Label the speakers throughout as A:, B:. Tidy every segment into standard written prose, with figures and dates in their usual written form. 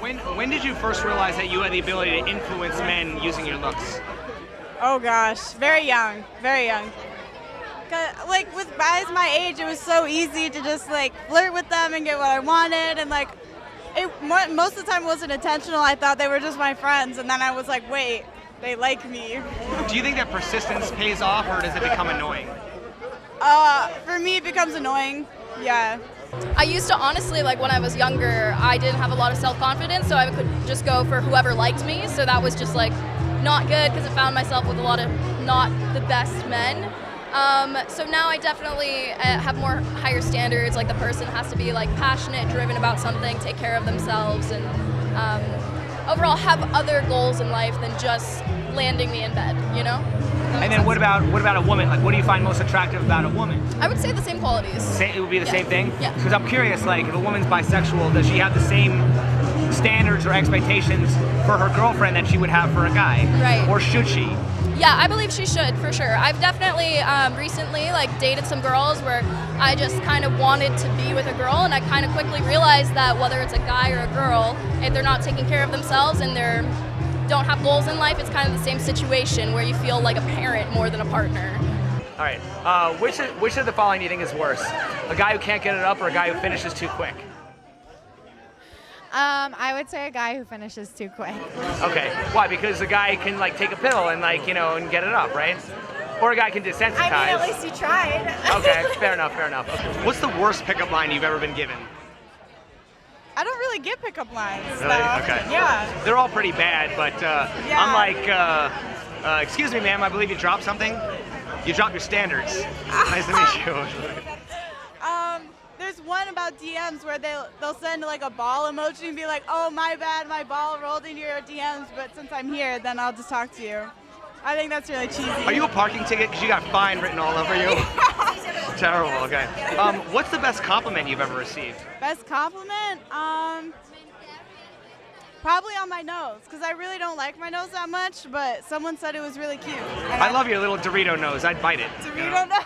A: When did you first realize that you had the ability to influence men using your looks?
B: Oh gosh, very young, very young. Like with guys my age, it was so easy to just like flirt with them and get what I wanted, and like most of the time it wasn't intentional. I thought they were just my friends, and then I was like, wait, they like me.
A: Do you think that persistence pays off, or does it become annoying?
B: For me, it becomes annoying. Yeah.
C: I used to honestly, like when I was younger, I didn't have a lot of self-confidence, so I could just go for whoever liked me. So that was just like not good because I found myself with a lot of not the best men. So now I definitely have more higher standards. Like the person has to be like passionate, driven about something, take care of themselves, and overall have other goals in life than just landing me in bed, you know?
A: And then what about a woman? Like, what do you find most attractive about a woman?
C: I would say the same qualities.
A: It would be the same thing?
C: Yeah.
A: Because I'm curious, like, if a woman's bisexual, does she have the same standards or expectations for her girlfriend that she would have for a guy?
C: Right.
A: Or should she?
C: Yeah, I believe she should, for sure. I've definitely recently like dated some girls where I just kind of wanted to be with a girl, and I kind of quickly realized that whether it's a guy or a girl, if they're not taking care of themselves and they're don't have goals in life, it's kind of the same situation where you feel like a parent more than a partner.
A: All right. Which of the following do you think is worse? A guy who can't get it up or a guy who finishes too quick?
D: I would say a guy who finishes too quick.
A: Okay. Why? Because a guy can like take a pill and like, you know, and get it up, right? Or a guy can desensitize.
D: I mean, at least he tried.
A: Okay, fair enough, fair enough. Okay. What's the worst pickup line you've ever been given?
B: I don't really get pickup lines.
A: Really?
B: So,
A: Okay.
B: Yeah.
A: They're all pretty bad, but I'm like, excuse me, ma'am, I believe you dropped something. You dropped your standards. Nice to meet you.
B: There's one about DMs where they'll send like a ball emoji and be like, oh, my bad, my ball rolled into your DMs, but since I'm here, then I'll just talk to you. I think that's really cheesy.
A: Are you a parking ticket? Because you got fine written all over you. Terrible, okay. What's the best compliment you've ever received?
B: Best compliment? Probably on my nose, because I really don't like my nose that much, but someone said it was really cute.
A: I love your little Dorito nose. I'd bite it.
B: Dorito nose?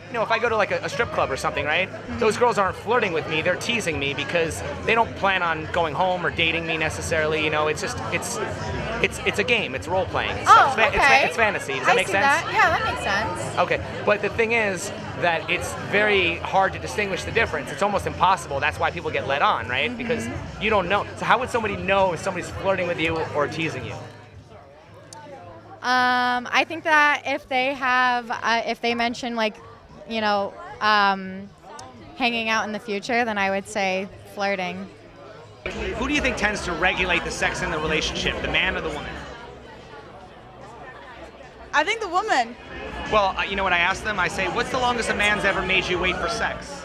A: You know, if I go to like a strip club or something, right? Those girls aren't flirting with me, they're teasing me because they don't plan on going home or dating me necessarily. You know, it's just, it's a game, it's role playing. It's fantasy. Does that make sense?
D: Yeah, that makes sense.
A: Okay, but the thing is that it's very hard to distinguish the difference. It's almost impossible. That's why people get led on, right? Because you don't know. So how would somebody know if somebody's flirting with you or teasing you?
D: I think that if they mention like, you know, hanging out in the future, then I would say flirting.
A: Who do you think tends to regulate the sex in the relationship, the man or the woman?
B: I think the woman.
A: Well, you know what I ask them? I say, what's the longest a man's ever made you wait for sex?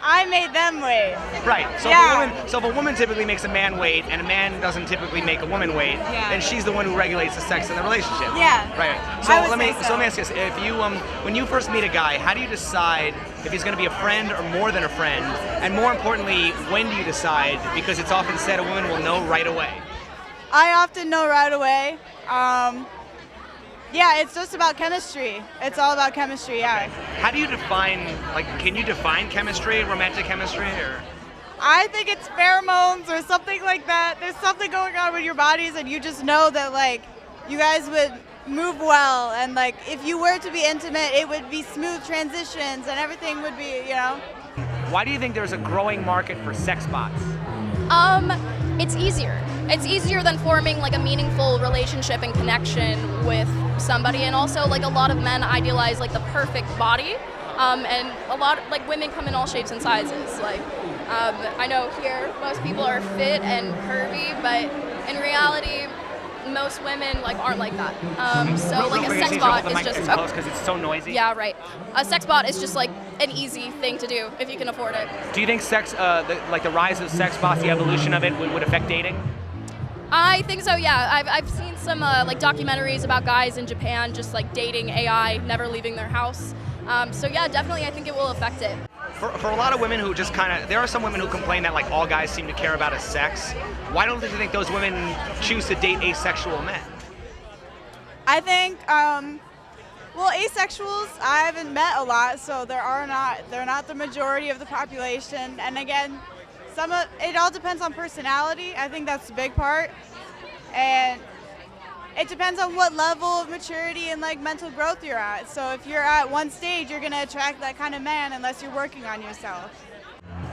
B: I made them wait.
A: Right. So,
B: Yeah.
A: if a woman typically makes a man wait, and a man doesn't typically make a woman wait, then she's the one who regulates the sex in the relationship.
B: Yeah.
A: Right. So let me ask you this: if you when you first meet a guy, how do you decide if he's going to be a friend or more than a friend? And more importantly, when do you decide? Because it's often said a woman will know right away.
B: I often know right away. Yeah, it's just about chemistry. It's all about chemistry, yeah.
A: Okay. How do you define, like, can you define chemistry, romantic chemistry, or?
B: I think it's pheromones or something like that. There's something going on with your bodies, and you just know that, like, you guys would move well, and, like, if you were to be intimate, it would be smooth transitions, and everything would be, you know?
A: Why do you think there's a growing market for sex bots?
C: It's easier. It's easier than forming like a meaningful relationship and connection with somebody, and also like a lot of men idealize like the perfect body, and a lot like women come in all shapes and sizes. Like I know here most people are fit and curvy, but in reality, most women like aren't like that. So like a sex bot is just
A: because it's so noisy.
C: Yeah, right. A sex bot is just like an easy thing to do if you can afford it.
A: Do you think sex, the rise of sex bots, the evolution of it, would affect dating?
C: I think so, yeah. I've seen some like documentaries about guys in Japan just like dating AI, never leaving their house. So yeah, definitely I think it will affect it.
A: For a lot of women who just kind of, there are some women who complain that like all guys seem to care about is sex. Why don't you think those women choose to date asexual men?
B: I think, well, asexuals, I haven't met a lot, so they're not the majority of the population. And again, It all depends on personality. I think that's the big part. And it depends on what level of maturity and like mental growth you're at. So if you're at one stage, you're gonna attract that kind of man unless you're working on yourself.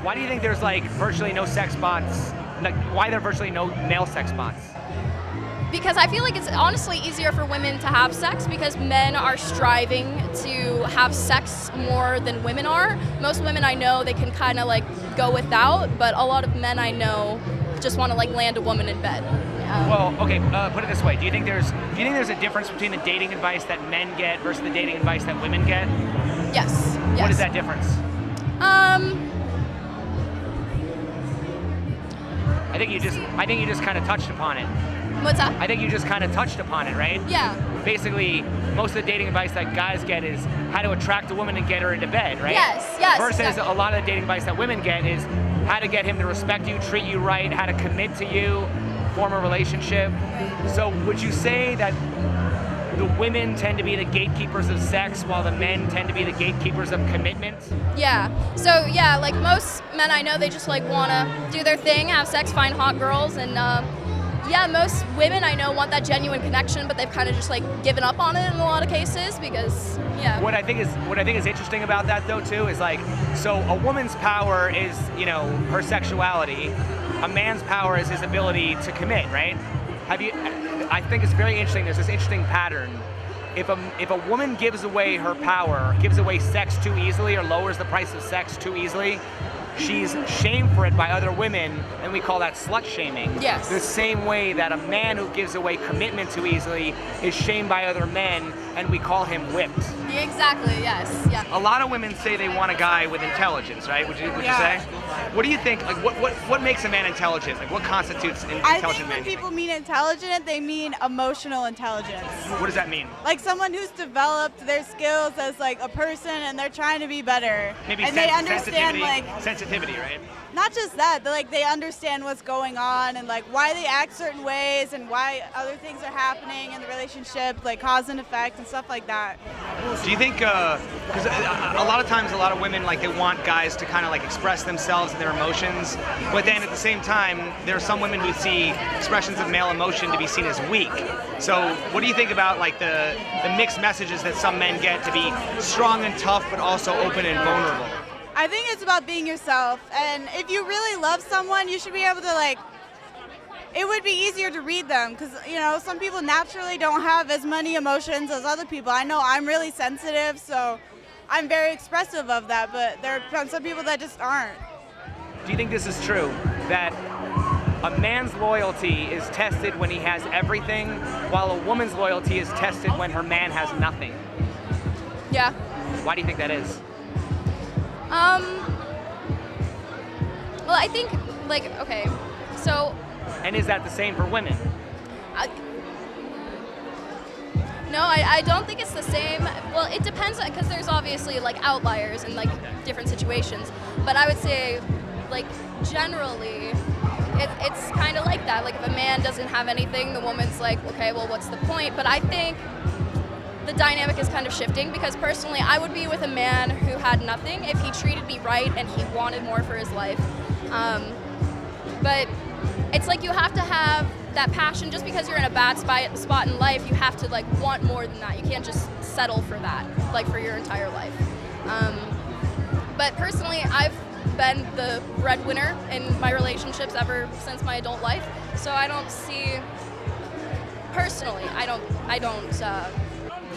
A: Why do you think there's like virtually no sex bots? Like, why there are virtually no male sex bots?
C: Because I feel like it's honestly easier for women to have sex because men are striving to have sex more than women are. Most women I know, they can kind of like go without, but a lot of men I know just want to like land a woman in bed.
A: Well, okay, put it this way. Do you think there's a difference between the dating advice that men get versus the dating advice that women get?
C: Yes.
A: What is that difference? I think you just kind of touched upon it.
C: What's that?
A: I think you just kind of touched upon it, right?
C: Yeah.
A: Basically, most of the dating advice that guys get is how to attract a woman and get her into bed, right?
C: Yes.
A: Versus
C: exactly.
A: a lot of the dating advice that women get is how to get him to respect you, treat you right, how to commit to you, form a relationship. So would you say that the women tend to be the gatekeepers of sex while the men tend to be the gatekeepers of commitment?
C: Yeah. So yeah, like most men I know, they just like want to do their thing, have sex, find hot girls, and yeah, most women I know want that genuine connection, but they've kind of just like given up on it in a lot of cases because, yeah.
A: What I think is interesting about that though too is like, so a woman's power is, you know, her sexuality. A man's power is his ability to commit, right? I think it's very interesting. There's this interesting pattern. If a woman gives away her power, gives away sex too easily, or lowers the price of sex too easily, she's shamed for it by other women, and we call that slut shaming.
C: Yes.
A: The same way that a man who gives away commitment too easily is shamed by other men, and we call him whipped.
C: Yeah, exactly, yes. Yeah.
A: A lot of women say they want a guy with intelligence, right? Would you say? What do you think? Like, what makes a man intelligent? Like, what constitutes an intelligent man?
B: I think when people mean intelligent, they mean emotional intelligence.
A: What does that mean?
B: Like someone who's developed their skills as like a person and they're trying to be better.
A: Maybe
B: and they understand like
A: sensitivity, right?
B: not just that, like they understand what's going on and like why they act certain ways and why other things are happening in the relationship, like cause and effect and stuff like that.
A: Do you think, because a lot of times a lot of women, like they want guys to kind of like express themselves and their emotions, but then at the same time, there are some women who see expressions of male emotion to be seen as weak. So what do you think about like the mixed messages that some men get to be strong and tough, but also open and vulnerable?
B: I think it's about being yourself, and if you really love someone, you should be able to like, it would be easier to read them because, you know, some people naturally don't have as many emotions as other people. I know I'm really sensitive, so I'm very expressive of that, but there are some people that just aren't.
A: Do you think this is true, that a man's loyalty is tested when he has everything, while a woman's loyalty is tested when her man has nothing?
C: Yeah.
A: Why do you think that is?
C: Well, I think, like, okay, so...
A: And is that the same for women?
C: No, I don't think it's the same. Well, it depends, because there's obviously, like, outliers in, like, different situations. But I would say, like, generally, it's kind of like that. Like, if a man doesn't have anything, the woman's like, okay, well, what's the point? But I think the dynamic is kind of shifting because personally I would be with a man who had nothing if he treated me right and he wanted more for his life. But it's like you have to have that passion. Just because you're in a bad spot in life, you have to like want more than that. You can't just settle for that, like for your entire life. But personally, I've been the breadwinner in my relationships ever since my adult life. So I don't see, personally, I don't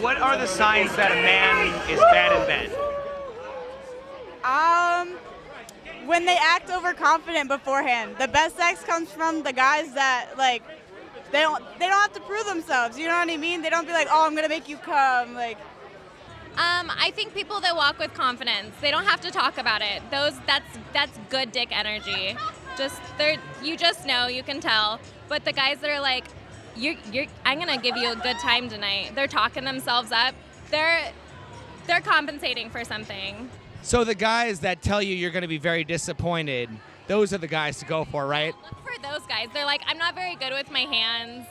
A: What are the signs that a man is bad in bed?
B: When they act overconfident beforehand. The best sex comes from the guys that like they don't have to prove themselves. You know what I mean? They don't be like, oh, I'm gonna make you come. Like,
E: I think people that walk with confidence, they don't have to talk about it. That's good dick energy. You just know, you can tell. But the guys that are like, I'm gonna give you a good time tonight. They're talking themselves up. They're compensating for something.
A: So the guys that tell you you're gonna be very disappointed, those are the guys to go for, right?
E: Look for those guys. They're like, I'm not very good with my hands.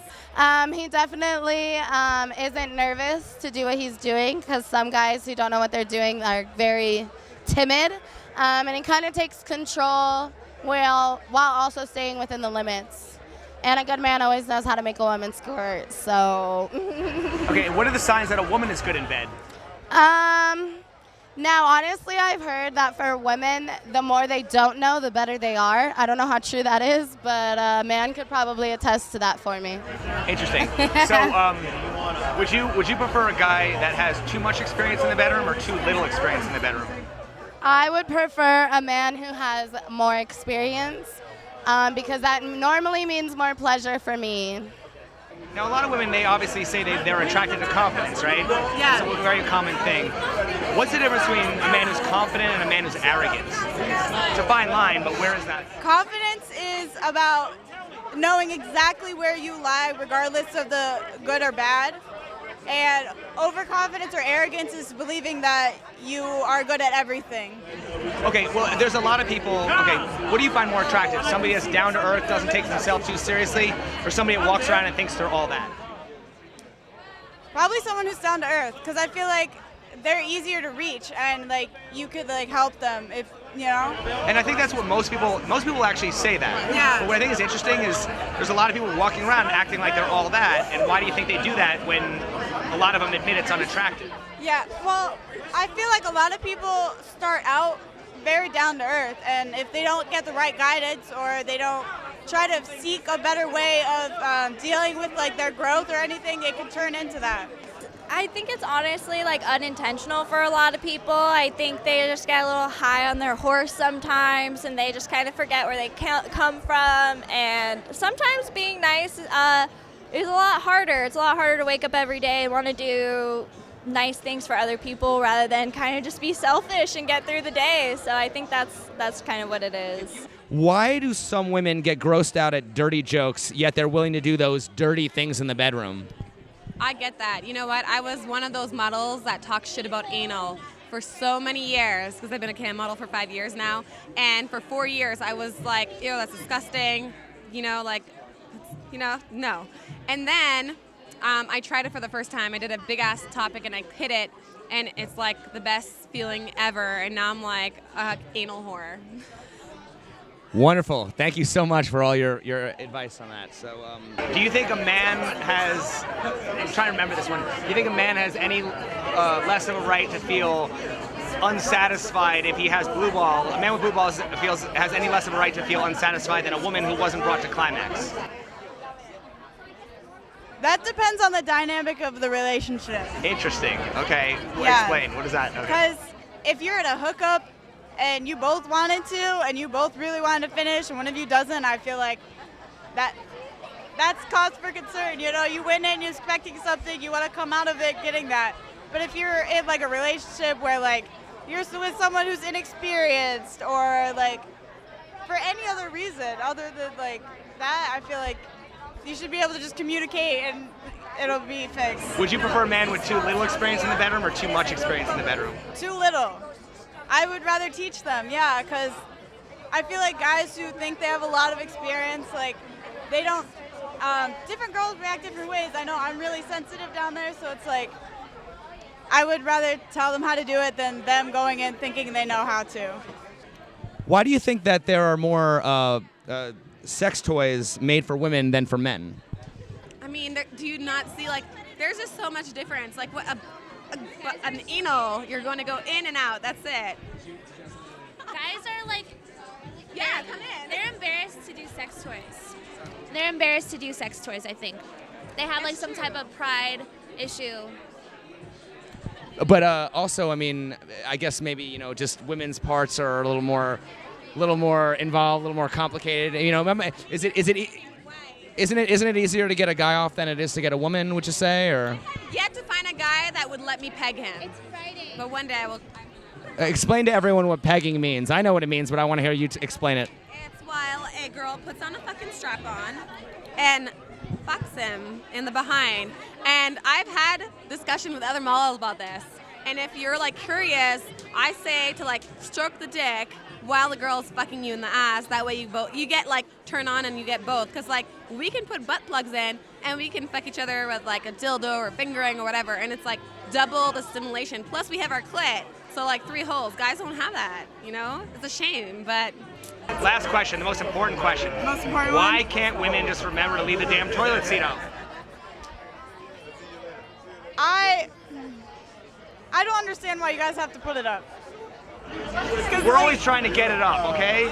F: He definitely isn't nervous to do what he's doing because some guys who don't know what they're doing are very timid. And he kind of takes control, while also staying within the limits. And a good man always knows how to make a woman squirt, so.
A: Okay, what are the signs that a woman is good in bed?
F: Now, honestly, I've heard that for women, the more they don't know, the better they are. I don't know how true that is, but a man could probably attest to that for me.
A: Interesting. So, would you prefer a guy that has too much experience in the bedroom or too little experience in the bedroom?
F: I would prefer a man who has more experience because that normally means more pleasure for me.
A: Now, a lot of women, they obviously say they're attracted to confidence, right?
B: Yeah.
A: It's a very common thing. What's the difference between a man who's confident and a man who's arrogant? It's a fine line, but where is that?
B: Confidence is about knowing exactly where you lie, regardless of the good or bad. And overconfidence or arrogance is believing that you are good at everything.
A: Okay, well, there's a lot of people. Okay, what do you find more attractive? Somebody that's down to earth, doesn't take themselves too seriously, or somebody that walks around and thinks they're all that?
B: Probably someone who's down to earth, because I feel like they're easier to reach, and like you could like help them if you know.
A: And I think that's what most people actually say that.
B: Yeah.
A: But what I think is interesting is there's a lot of people walking around acting like they're all that, and why do you think they do that when a lot of them admit it's unattractive?
B: Yeah, well, I feel like a lot of people start out very down to earth, and if they don't get the right guidance or they don't try to seek a better way of dealing with like their growth or anything, it can turn into that.
C: I think it's honestly like unintentional for a lot of people. I think they just get a little high on their horse sometimes, and they just kind of forget where they come from. And sometimes being nice is a lot harder. It's a lot harder to wake up every day and want to do nice things for other people rather than kind of just be selfish and get through the day. So I think that's kind of what it is.
A: Why do some women get grossed out at dirty jokes, yet they're willing to do those dirty things in the bedroom?
G: I get that. You know what? I was one of those models that talked shit about anal for so many years because I've been a cam model for 5 years now. And for 4 years, I was like, ew, that's disgusting. No. And then I tried it for the first time. I did a big ass topic and I hit it. And it's like the best feeling ever. And now I'm like anal whore.
A: Wonderful. Thank you so much for all your advice on that. So, do you think a man has, I'm trying to remember this one, do you think a man has any less of a right to feel unsatisfied if he has blue ball? A man with blue balls has any less of a right to feel unsatisfied than a woman who wasn't brought to climax?
B: That depends on the dynamic of the relationship.
A: Interesting. Okay.
B: Yeah.
A: Explain. What is that? Okay.
B: Because if you're in a hookup and you both wanted to, and you both really wanted to finish, and one of you doesn't, I feel like that's cause for concern. You know, you went in, you're expecting something, you want to come out of it getting that. But if you're in like a relationship where like you're with someone who's inexperienced or like for any other reason other than like that, I feel like you should be able to just communicate and it'll be fixed.
A: Would you prefer a man with too little experience in the bedroom or too much experience in the bedroom?
B: Too little. I would rather teach them, yeah, because I feel like guys who think they have a lot of experience, like, they don't, different girls react different ways. I know I'm really sensitive down there, so it's like, I would rather tell them how to do it than them going in thinking they know how to.
A: Why do you think that there are more sex toys made for women than for men?
G: I mean, do you not see, like, there's just so much difference. Like, what an anal, you're going to go in and out. That's it.
H: Guys are like,
G: Yeah, come in.
H: they're embarrassed to do sex toys. They're embarrassed to do sex toys, I think. They have like some type of pride issue.
A: But also, I mean, I guess maybe, you know, just women's parts are a little more involved, a little more complicated. You know, isn't it easier to get a guy off than it is to get a woman? Would you say, or?
G: Yet to find a guy that would let me peg him.
H: It's Friday.
G: But one day I will.
A: Explain to everyone what pegging means. I know what it means, but I want to hear you explain it.
G: It's while a girl puts on a fucking strap on and fucks him in the behind. And I've had discussion with other models about this. And if you're like curious, I say to like stroke the dick while the girl's fucking you in the ass. That way you get like turn on and you get both. Cause like we can put butt plugs in and we can fuck each other with like a dildo or fingering or whatever. And it's like double the stimulation. Plus we have our clit. So like 3 holes. Guys don't have that, you know? It's a shame, but
A: Last question, the most important question.
B: Most important
A: Why
B: one?
A: can't women just remember to leave the damn toilet seat up?
B: I don't understand why you guys have to put it up.
A: We're always trying to get it up, okay?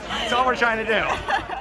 A: That's all we're trying to do.